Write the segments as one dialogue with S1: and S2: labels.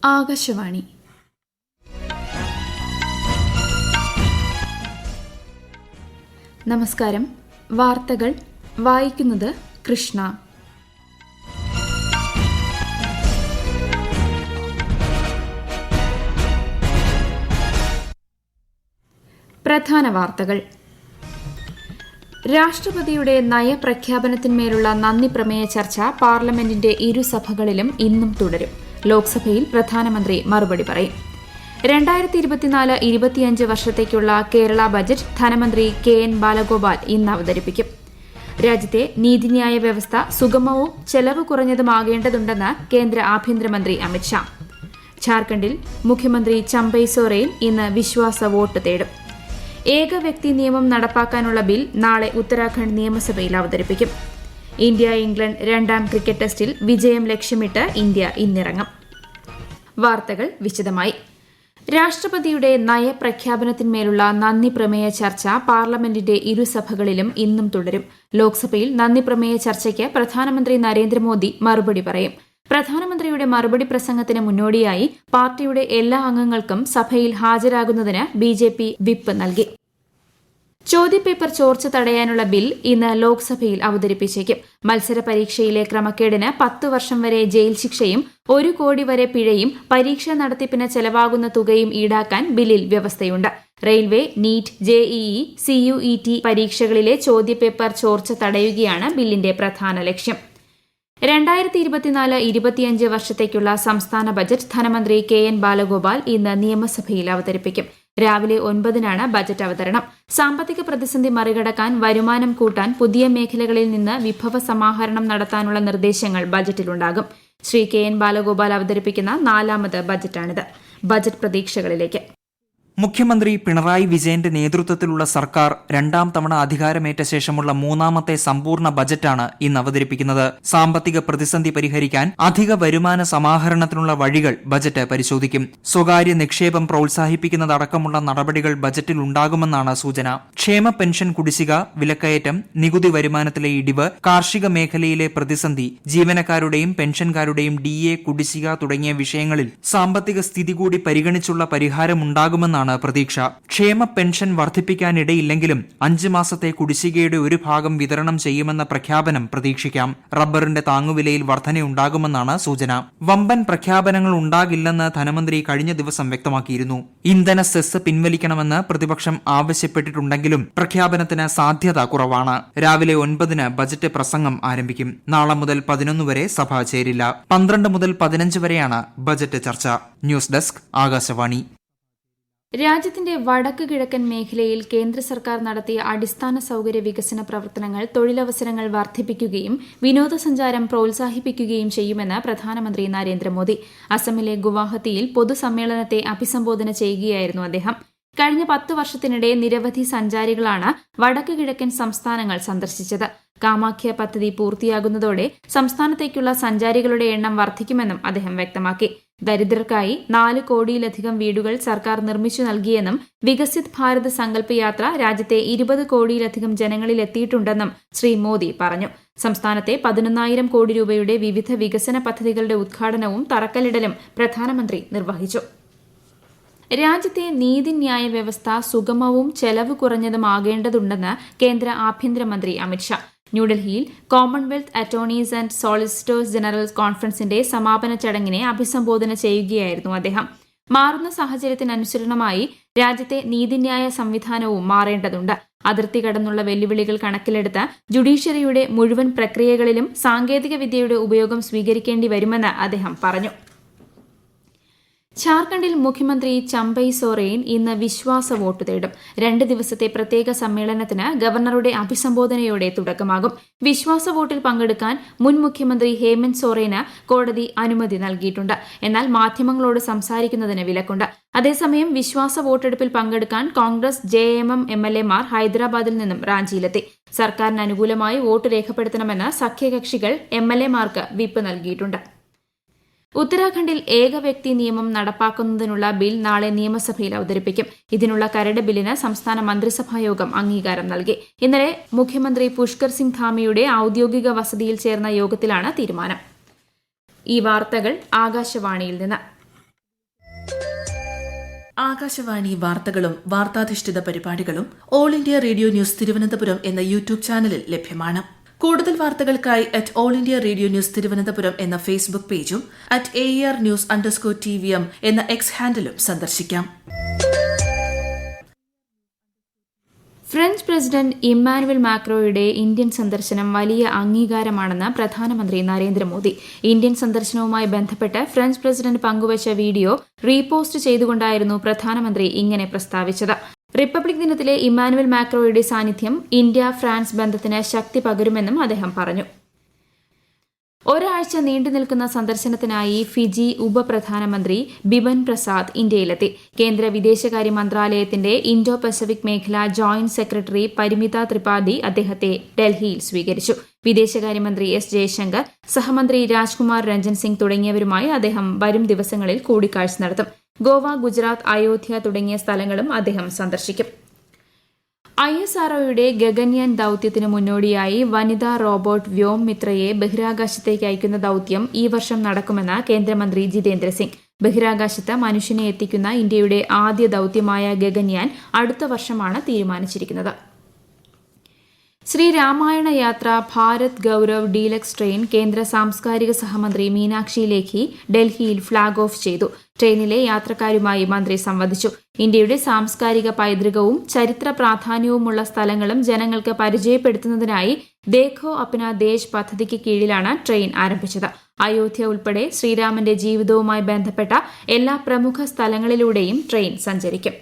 S1: ആകാശവാണി. നമസ്കാരം. വാർത്തകൾ വായിക്കുന്നത് കൃഷ്ണ. പ്രധാന വാർത്തകൾ. രാഷ്ട്രപതിയുടെ നയപ്രഖ്യാപനത്തിന്മേലുള്ള നന്ദി പ്രമേയ ചർച്ച പാർലമെന്റിന്റെ ഇരുസഭകളിലും ഇന്നും തുടരും. ലോക്സഭയിൽ പ്രധാനമന്ത്രി മറുപടി പറയും. 2024-25 വർഷത്തേക്കുള്ള കേരള ബജറ്റ് ധനമന്ത്രി KN ബാലഗോപാൽ ഇന്ന് അവതരിപ്പിക്കും. രാജ്യത്തെ നീതിന്യായ വ്യവസ്ഥ സുഗമവും ചെലവ് കുറഞ്ഞതുമാകേണ്ടതുണ്ടെന്ന് കേന്ദ്ര ആഭ്യന്തരമന്ത്രി അമിത്ഷാ. ഝാർഖണ്ഡിൽ മുഖ്യമന്ത്രി ചമ്പൈ സോറൻ ഇന്ന് വിശ്വാസ വോട്ട് തേടും. ഏക വ്യക്തി നിയമം നടപ്പാക്കാനുള്ള ബിൽ നാളെ ഉത്തരാഖണ്ഡ് നിയമസഭയിൽ അവതരിപ്പിക്കും. ഇന്ത്യ-ഇംഗ്ലണ്ട് രണ്ടാം ക്രിക്കറ്റ് ടെസ്റ്റിൽ വിജയം ലക്ഷ്യമിട്ട് ഇന്ത്യ ഇന്നിറങ്ങും. വാർത്തകൾ വിശദമായി. രാഷ്ട്രപതിയുടെ നയപ്രഖ്യാപനത്തിന്മേലുള്ള നന്ദി പ്രമേയ ചർച്ച പാർലമെന്റിന്റെ ഇരുസഭകളിലും ഇന്നും തുടരും. ലോക്സഭയിൽ നന്ദി പ്രമേയ ചർച്ചയ്ക്ക് പ്രധാനമന്ത്രി നരേന്ദ്രമോദി മറുപടി പറയും. പ്രധാനമന്ത്രിയുടെ മറുപടി പ്രസംഗത്തിന് മുന്നോടിയായി പാർട്ടിയുടെ എല്ലാ അംഗങ്ങൾക്കും സഭയിൽ ഹാജരാകുന്നതിന് BJP വിപ്പ് നൽകി. ചോദ്യപേപ്പർ ചോർച്ച തടയാനുള്ള ബിൽ ഇന്ന് ലോക്സഭയിൽ അവതരിപ്പിച്ചേക്കും. മത്സര പരീക്ഷയിലെ ക്രമക്കേടിന് 10 വർഷം വരെ ജയിൽ ശിക്ഷയും 1 കോടി വരെ പിഴയും പരീക്ഷാ നടത്തിപ്പിന് ചെലവാകുന്ന തുകയും ഈടാക്കാൻ ബില്ലിൽ വ്യവസ്ഥയുണ്ട്. റെയിൽവേ, നീറ്റ്, JEE, CUET പരീക്ഷകളിലെ ചോദ്യപേപ്പർ ചോർച്ച തടയുകയാണ് ബില്ലിന്റെ പ്രധാന ലക്ഷ്യം. 2024-25 വർഷത്തേക്കുള്ള സംസ്ഥാന ബജറ്റ് ധനമന്ത്രി KN ബാലഗോപാൽ ഇന്ന് നിയമസഭയിൽ അവതരിപ്പിക്കും. രാവിലെ 9-നാണ് ബജറ്റ് അവതരണം. സാമ്പത്തിക പ്രതിസന്ധി മറികടക്കാൻ വരുമാനം കൂട്ടാൻ പുതിയ മേഖലകളിൽ നിന്ന് വിഭവ സമാഹരണം നടത്താനുള്ള നിർദ്ദേശങ്ങൾ ബജറ്റിലുണ്ടാകും. ശ്രീ KN ബാലഗോപാൽ അവതരിപ്പിക്കുന്ന 4ാമത് ബജറ്റാണിത്. ബജറ്റ് പ്രതീക്ഷകളിലേക്ക്.
S2: മുഖ്യമന്ത്രി പിണറായി വിജയന്റെ നേതൃത്വത്തിലുള്ള സർക്കാർ 2ാം തവണ അധികാരമേറ്റ ശേഷമുള്ള 3ാമത്തെ സമ്പൂർണ്ണ ബജറ്റാണ് ഇന്ന് അവതരിപ്പിക്കുന്നത്. സാമ്പത്തിക പ്രതിസന്ധി പരിഹരിക്കാൻ അധിക വരുമാന സമാഹരണത്തിനുള്ള വഴികൾ ബജറ്റ് പരിശോധിക്കും. സ്വകാര്യ നിക്ഷേപം പ്രോത്സാഹിപ്പിക്കുന്നതടക്കമുള്ള നടപടികൾ ബജറ്റിൽ ഉണ്ടാകുമെന്നാണ് സൂചന. ക്ഷേമ പെൻഷൻ കുടിശ്ശിക, വിലക്കയറ്റം, നികുതി വരുമാനത്തിലെ ഇടിവ്, കാർഷിക മേഖലയിലെ പ്രതിസന്ധി, ജീവനക്കാരുടെയും പെൻഷൻകാരുടെയും DA കുടിശ്ശിക തുടങ്ങിയ വിഷയങ്ങളിൽ സാമ്പത്തിക സ്ഥിതി കൂടി പരിഗണിച്ചുള്ള പരിഹാരമുണ്ടാകുമെന്നാണ് പ്രതീക്ഷ. ക്ഷേമ പെൻഷൻ വർദ്ധിപ്പിക്കാനിടയില്ലെങ്കിലും 5 മാസത്തെ കുടിശ്ശികയുടെ ഒരു ഭാഗം വിതരണം ചെയ്യുമെന്ന പ്രഖ്യാപനം പ്രതീക്ഷിക്കാം. റബ്ബറിന്റെ താങ്ങുവിലയിൽ വർധനയുണ്ടാകുമെന്നാണ് സൂചന. വമ്പൻ പ്രഖ്യാപനങ്ങൾ ഉണ്ടാകില്ലെന്ന് ധനമന്ത്രി കഴിഞ്ഞ ദിവസം വ്യക്തമാക്കിയിരുന്നു. ഇന്ധന സെസ് പിൻവലിക്കണമെന്ന് പ്രതിപക്ഷം ആവശ്യപ്പെട്ടിട്ടുണ്ടെങ്കിലും പ്രഖ്യാപനത്തിന് സാധ്യത കുറവാണ്. രാവിലെ 9-ന് ബജറ്റ് പ്രസംഗം ആരംഭിക്കും. നാളെ മുതൽ 11 വരെ സഭ ചേരില്ല. 12 മുതൽ 15 വരെയാണ് ബജറ്റ് ചർച്ച. News desk, Akashvani.
S1: രാജ്യത്തിന്റെ വടക്ക് കിഴക്കൻ മേഖലയിൽ കേന്ദ്ര സർക്കാർ നടത്തിയ അടിസ്ഥാന സൌകര്യ വികസന പ്രവർത്തനങ്ങൾ തൊഴിലവസരങ്ങൾ വർദ്ധിപ്പിക്കുകയും വിനോദസഞ്ചാരം പ്രോത്സാഹിപ്പിക്കുകയും ചെയ്യുമെന്ന് പ്രധാനമന്ത്രി നരേന്ദ്രമോദി. അസമിലെ ഗുവാഹത്തിയിൽ പൊതുസമ്മേളനത്തെ അഭിസംബോധന ചെയ്യുകയായിരുന്നു അദ്ദേഹം. കഴിഞ്ഞ 10 വർഷത്തിനിടെ നിരവധി സഞ്ചാരികളാണ് വടക്ക് കിഴക്കൻ സംസ്ഥാനങ്ങൾ സന്ദർശിച്ചത്. കാമാഖ്യ പദ്ധതി പൂർത്തിയാകുന്നതോടെ സംസ്ഥാനത്തേക്കുള്ള സഞ്ചാരികളുടെ എണ്ണം വർദ്ധിക്കുമെന്നും അദ്ദേഹം വ്യക്തമാക്കി. ദരിദ്രർക്കായി 4 കോടിയിലധികം വീടുകൾ സർക്കാർ നിർമ്മിച്ചു നൽകിയെന്നും വികസിത് ഭാരത് സങ്കല്പ് യാത്ര രാജ്യത്തെ 20 കോടിയിലധികം ജനങ്ങളിൽ എത്തിയിട്ടുണ്ടെന്നും ശ്രീ മോദി പറഞ്ഞു. സംസ്ഥാനത്തെ 11,000 കോടി രൂപയുടെ വിവിധ വികസന പദ്ധതികളുടെ ഉദ്ഘാടനവും തറക്കല്ലിടലും പ്രധാനമന്ത്രി നിർവഹിച്ചു. രാജ്യത്തെ നീതിന്യായ വ്യവസ്ഥ സുഗമവും ചെലവ് കുറഞ്ഞതുമാകേണ്ടതുണ്ടെന്ന് കേന്ദ്ര ആഭ്യന്തരമന്ത്രി അമിത്ഷാ. ന്യൂഡൽഹിയിൽ Commonwealth attorneys and solicitors general കോൺഫറൻസിന്റെ സമാപന ചടങ്ങിനെ അഭിസംബോധന ചെയ്യുകയായിരുന്നു അദ്ദേഹം. മാറുന്ന സാഹചര്യത്തിനനുസരണമായി രാജ്യത്തെ നീതിന്യായ സംവിധാനവും മാറേണ്ടതുണ്ട്. അതിർത്തി കടന്നുള്ള വെല്ലുവിളികൾ കണക്കിലെടുത്ത് ജുഡീഷ്യറിയുടെ മുഴുവൻ പ്രക്രിയകളിലും സാങ്കേതിക വിദ്യയുടെ ഉപയോഗം സ്വീകരിക്കേണ്ടി വരുമെന്ന് അദ്ദേഹം പറഞ്ഞു. ഝാർഖണ്ഡിൽ മുഖ്യമന്ത്രി ചമ്പൈ സോറൻ ഇന്ന് വിശ്വാസ വോട്ട് തേടും. 2 ദിവസത്തെ പ്രത്യേക സമ്മേളനത്തിന് ഗവർണറുടെ അഭിസംബോധനയോടെ തുടക്കമാകും. വിശ്വാസ വോട്ടിൽ പങ്കെടുക്കാൻ മുൻ മുഖ്യമന്ത്രി ഹേമന്ത് സോറന് കോടതി അനുമതി നൽകിയിട്ടുണ്ട്. എന്നാൽ മാധ്യമങ്ങളോട് സംസാരിക്കുന്നതിന് വിലക്കുണ്ട്. അതേസമയം വിശ്വാസ വോട്ടെടുപ്പിൽ പങ്കെടുക്കാൻ കോൺഗ്രസ് JMM MLA-മാർ ഹൈദരാബാദിൽ നിന്നും റാഞ്ചിയിലെത്തി. സർക്കാരിന് അനുകൂലമായി വോട്ട് രേഖപ്പെടുത്തണമെന്ന് സഖ്യകക്ഷികൾ MLA-മാർക്ക് വിപ്പ് നൽകിയിട്ടുണ്ട്. ഉത്തരാഖണ്ഡിൽ ഏക വ്യക്തി നിയമം നടപ്പാക്കുന്നതിനുള്ള ബിൽ നാളെ നിയമസഭയിൽ അവതരിപ്പിക്കും. ഇതിനുള്ള കരട് ബില്ലിന് സംസ്ഥാന മന്ത്രിസഭായോഗം അംഗീകാരം നൽകി. ഇന്നലെ മുഖ്യമന്ത്രി പുഷ്കർ സിംഗ് ധാമിയുടെ ഔദ്യോഗിക വസതിയിൽ ചേർന്ന യോഗത്തിലാണ് തീരുമാനം. ഈ വാർത്തകൾ ആകാശവാണിയിൽ നിന്ന്.
S3: ആകാശവാണി വാർത്തകളും വാർത്താധിഷ്ഠിത പരിപാടികളും all India radio news Thiruvananthapuram എന്ന യൂട്യൂബ് ചാനലിൽ ലഭ്യമാണ്. കൂടുതൽ വാർത്തകൾക്കായി @all India radio news Thiruvananthapuram എന്ന ഫേസ്ബുക്ക് പേജും @AER_News_TVM എന്ന എക്സ് ഹാൻഡിലും സന്ദർശിക്കാം.
S1: ഫ്രഞ്ച് പ്രസിഡന്റ് ഇമ്മാനുവൽ മാക്രോയുടെ ഇന്ത്യൻ സന്ദർശനം വലിയ അംഗീകാരമാണെന്ന് പ്രധാനമന്ത്രി നരേന്ദ്രമോദി. ഇന്ത്യൻ സന്ദർശനവുമായി ബന്ധപ്പെട്ട് ഫ്രഞ്ച് പ്രസിഡന്റ് പങ്കുവച്ച വീഡിയോ റീപോസ്റ്റ് ചെയ്തുകൊണ്ടായിരുന്നു പ്രധാനമന്ത്രി ഇങ്ങനെ പ്രസ്താവിച്ചത്. റിപ്പബ്ലിക് ദിനത്തിലെ ഇമ്മാനുവൽ മാക്രോയുടെ സാന്നിധ്യം ഇന്ത്യ ഫ്രാൻസ് ബന്ധത്തിന് ശക്തി പകരുമെന്നും അദ്ദേഹം പറഞ്ഞു. ഒരാഴ്ച നീണ്ടുനിൽക്കുന്ന സന്ദർശനത്തിനായി ഫിജി ഉപപ്രധാനമന്ത്രി ബിബൻ പ്രസാദ് ഇന്ത്യയിലെത്തി. കേന്ദ്ര വിദേശകാര്യ മന്ത്രാലയത്തിന്റെ ഇൻഡോ പസഫിക് മേഖല ജോയിന്റ് സെക്രട്ടറി പരിമിത ത്രിപാഠി അദ്ദേഹത്തെ ഡൽഹിയിൽ സ്വീകരിച്ചു. വിദേശകാര്യമന്ത്രി എസ് ജയശങ്കർ, സഹമന്ത്രി രാജ്കുമാർ രഞ്ജൻ സിംഗ് തുടങ്ങിയവരുമായി അദ്ദേഹം വരും ദിവസങ്ങളിൽ കൂടിക്കാഴ്ച നടത്തും. ഗോവ, ഗുജറാത്ത്, അയോധ്യ തുടങ്ങിയ സ്ഥലങ്ങളും അദ്ദേഹം സന്ദർശിക്കും. ISROയുടെ ഗഗൻയാൻ ദൌത്യത്തിന് മുന്നോടിയായി വനിതാ റോബോട്ട് വ്യോം മിത്രയെ ബഹിരാകാശത്തേക്ക് അയക്കുന്ന ദൌത്യം ഈ വർഷം നടക്കുമെന്ന് കേന്ദ്രമന്ത്രി ജിതേന്ദ്ര സിംഗ്. ബഹിരാകാശത്ത് മനുഷ്യനെ എത്തിക്കുന്ന ഇന്ത്യയുടെ ആദ്യ ദൌത്യമായ ഗഗൻയാൻ അടുത്ത വർഷമാണ് തീരുമാനിച്ചിരിക്കുന്നത്. ശ്രീരാമായണ യാത്ര ഭാരത് ഗൌരവ് ഡീലക്സ് ട്രെയിൻ കേന്ദ്ര സാംസ്കാരിക സഹമന്ത്രി മീനാക്ഷി ലേഖി ഡൽഹിയിൽ ഫ്ളാഗ് ഓഫ് ചെയ്തു. ട്രെയിനിലെ യാത്രക്കാരുമായി മന്ത്രി സംവദിച്ചു. ഇന്ത്യയുടെ സാംസ്കാരിക പൈതൃകവും ചരിത്ര പ്രാധാന്യവുമുള്ള സ്ഥലങ്ങളും ജനങ്ങൾക്ക് പരിചയപ്പെടുത്തുന്നതിനായി ദേഖോ അപ്ന ദേശ് പദ്ധതിക്ക് കീഴിലാണ് ട്രെയിൻ ആരംഭിച്ചത്. അയോധ്യ ഉൾപ്പെടെ ശ്രീരാമന്റെ ജീവിതവുമായി ബന്ധപ്പെട്ട എല്ലാ പ്രമുഖ സ്ഥലങ്ങളിലൂടെയും ട്രെയിൻ സഞ്ചരിക്കും.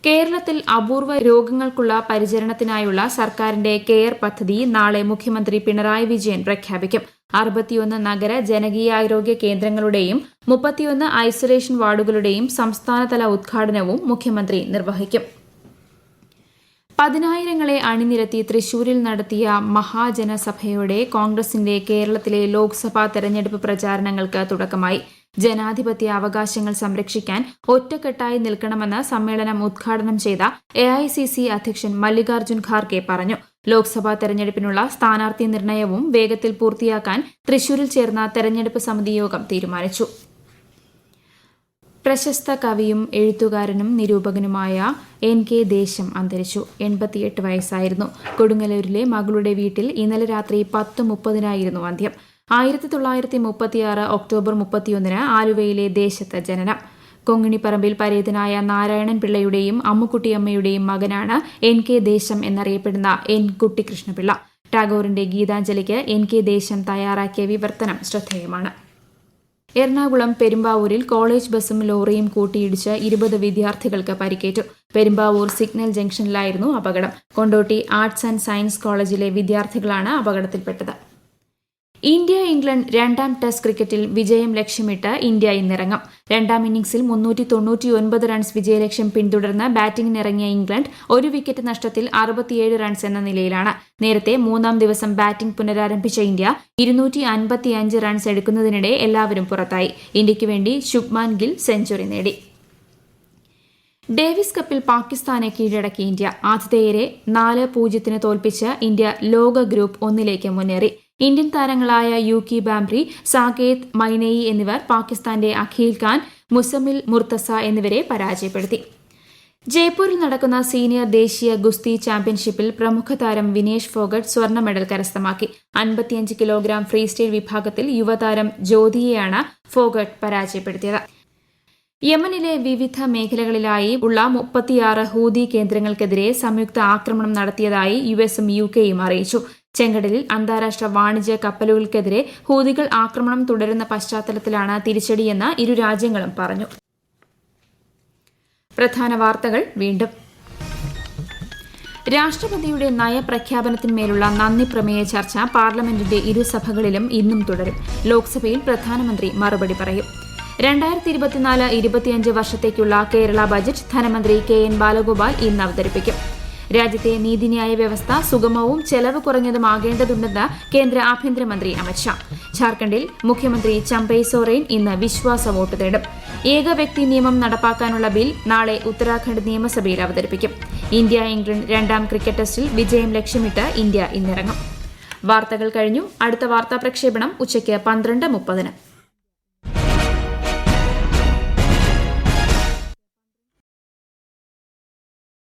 S1: കേരളത്തിൽ അപൂർവ രോഗങ്ങൾക്കുള്ള പരിചരണത്തിനായുള്ള സർക്കാരിന്റെ കെയർ പദ്ധതി നാളെ മുഖ്യമന്ത്രി പിണറായി വിജയൻ പ്രഖ്യാപിക്കും. 61 നഗര ജനകീയാരോഗ്യ കേന്ദ്രങ്ങളുടെയും 31 ഐസൊലേഷൻ വാർഡുകളുടെയും സംസ്ഥാനതല ഉദ്ഘാടനവും മുഖ്യമന്ത്രി നിർവഹിക്കും. 10,000ങ്ങളെ അണിനിരത്തി തൃശൂരിൽ നടത്തിയ മഹാജനസഭയോടെ കോൺഗ്രസിന്റെ കേരളത്തിലെ ലോക്സഭാ തെരഞ്ഞെടുപ്പ് പ്രചാരണങ്ങൾക്ക് തുടക്കമായി. ജനാധിപത്യ അവകാശങ്ങൾ സംരക്ഷിക്കാൻ ഒറ്റക്കെട്ടായി നിൽക്കണമെന്ന് സമ്മേളനം ഉദ്ഘാടനം ചെയ്ത AICC അധ്യക്ഷൻ മല്ലികാർജ്ജുൻ ഖാർഗെ പറഞ്ഞു. ലോക്സഭാ തെരഞ്ഞെടുപ്പിനുള്ള സ്ഥാനാർത്ഥി നിർണയവും വേഗത്തിൽ പൂർത്തിയാക്കാൻ തൃശൂരിൽ ചേർന്ന തെരഞ്ഞെടുപ്പ് സമിതി യോഗം തീരുമാനിച്ചു. പ്രശസ്ത കവിയും എഴുത്തുകാരനും നിരൂപകനുമായ NK ദേശം അന്തരിച്ചു. 88 വയസ്സായിരുന്നു. കൊടുങ്ങല്ലൂരിലെ മകളുടെ വീട്ടിൽ ഇന്നലെ രാത്രി 10:30 അന്ത്യം. 1936 ഒക്ടോബർ 31 ആലുവയിലെ ദേശത്ത് ജനനം. കൊങ്ങിണിപ്പറമ്പിൽ പരേതനായ നാരായണൻ പിള്ളയുടെയും അമ്മുക്കുട്ടിയമ്മയുടെയും മകനാണ് NK ദേശം എന്നറിയപ്പെടുന്ന N കുട്ടിക്കൃഷ്ണപിള്ള. ടാഗോറിന്റെ ഗീതാഞ്ജലിക്ക് NK ദേശം തയ്യാറാക്കിയ വിവർത്തനം ശ്രദ്ധേയമാണ്. എറണാകുളം പെരുമ്പാവൂരിൽ കോളേജ് ബസും ലോറിയും കൂട്ടിയിടിച്ച് 20 വിദ്യാർത്ഥികൾക്ക് പരിക്കേറ്റു. പെരുമ്പാവൂർ സിഗ്നൽ ജംഗ്ഷനിലായിരുന്നു അപകടം. കൊണ്ടോട്ടി ആർട്സ് ആൻഡ് സയൻസ് കോളേജിലെ വിദ്യാർത്ഥികളാണ് അപകടത്തിൽപ്പെട്ടത്. ഇന്ത്യ-ഇംഗ്ലണ്ട് രണ്ടാം ടെസ്റ്റ് ക്രിക്കറ്റിൽ വിജയം ലക്ഷ്യമിട്ട് ഇന്ത്യ ഇന്നിറങ്ങും. രണ്ടാം ഇന്നിംഗ്സിൽ 399 റൺസ് വിജയലക്ഷ്യം പിന്തുടർന്ന് ബാറ്റിംഗിനിറങ്ങിയ ഇംഗ്ലണ്ട് ഒരു വിക്കറ്റ് നഷ്ടത്തിൽ 67 റൺസ് എന്ന നിലയിലാണ്. നേരത്തെ മൂന്നാം ദിവസം ബാറ്റിംഗ് പുനരാരംഭിച്ച ഇന്ത്യ 255 റൺസ് എടുക്കുന്നതിനിടെ എല്ലാവരും പുറത്തായി. ഇന്ത്യയ്ക്ക് വേണ്ടി ശുഭ്മാൻ ഗിൽ സെഞ്ചുറി നേടി. ഡേവിസ് കപ്പിൽ പാകിസ്ഥാനെ കീഴടക്കി ഇന്ത്യ. ആതിഥേയരെ 4-0 തോൽപ്പിച്ച് ഇന്ത്യ ലോക ഗ്രൂപ്പ് 1 മുന്നേറി. ഇന്ത്യൻ താരങ്ങളായ യൂക്കി ബാംബ്രി, സാകേത് മൈനേയി എന്നിവർ പാകിസ്ഥാന്റെ അഖീൽ ഖാൻ, മുസമിൽ മുർത്തസ എന്നിവരെ പരാജയപ്പെടുത്തി. ജയ്പൂരിൽ നടക്കുന്ന സീനിയർ ദേശീയ ഗുസ്തി ചാമ്പ്യൻഷിപ്പിൽ പ്രമുഖ താരം വിനേഷ് ഫോഗട്ട് സ്വർണ്ണ മെഡൽ കരസ്ഥമാക്കി. 55 കിലോഗ്രാം ഫ്രീ സ്റ്റൈൽ വിഭാഗത്തിൽ യുവതാരം ജ്യോതിയെയാണ് ഫോഗട്ട് പരാജയപ്പെടുത്തിയത്. യമനിലെ വിവിധ മേഖലകളിലായി ഉള്ള 36 ഹൂതി കേന്ദ്രങ്ങൾക്കെതിരെ സംയുക്ത ആക്രമണം നടത്തിയതായി US-ഉം UK-യും അറിയിച്ചു. ചെങ്കടലിൽ അന്താരാഷ്ട്ര വാണിജ്യ കപ്പലുകൾക്കെതിരെ ഹൂതികൾ ആക്രമണം തുടരുന്ന പശ്ചാത്തലത്തിലാണ് തിരിച്ചടിയെന്ന് ഇരു രാജ്യങ്ങളും പറഞ്ഞു. പ്രധാന വാർത്തകൾ വീണ്ടും. രാഷ്ട്രപതിയുടെ നയപ്രഖ്യാപനത്തിന്മേലുള്ള നന്ദി പ്രമേയ ചർച്ച പാർലമെന്റിന്റെ ഇരുസഭകളിലും ഇന്നും തുടരും. ലോക്സഭയിൽ പ്രധാനമന്ത്രി മറുപടി പറയും. 2024-25 വർഷത്തേക്കുള്ള കേരള ബജറ്റ് ധനമന്ത്രി KN ബാലഗോപാൽ ഇന്ന് അവതരിപ്പിക്കും. രാജ്യത്തെ നീതിന്യായ വ്യവസ്ഥ സുഗമവും ചെലവ് കുറഞ്ഞതുമാകേണ്ടതുണ്ടെന്ന് കേന്ദ്ര ആഭ്യന്തരമന്ത്രി അമിത്ഷാ. ഝാർഖണ്ഡിൽ മുഖ്യമന്ത്രി ചമ്പൈ സോറൻ ഇന്ന് വിശ്വാസ വോട്ട് തേടും. ഏകവ്യക്തി നിയമം നടപ്പാക്കാനുള്ള ബിൽ നാളെ ഉത്തരാഖണ്ഡ് നിയമസഭയിൽ അവതരിപ്പിക്കും. ഇന്ത്യ-ഇംഗ്ലണ്ട് രണ്ടാം ക്രിക്കറ്റ് ടെസ്റ്റിൽ വിജയം ലക്ഷ്യമിട്ട് ഇന്ത്യ ഇന്നിറങ്ങും. വാർത്തകൾ കഴിഞ്ഞു. അടുത്ത വാർത്താ പ്രക്ഷേപണം ഉച്ചയ്ക്ക് 12:30.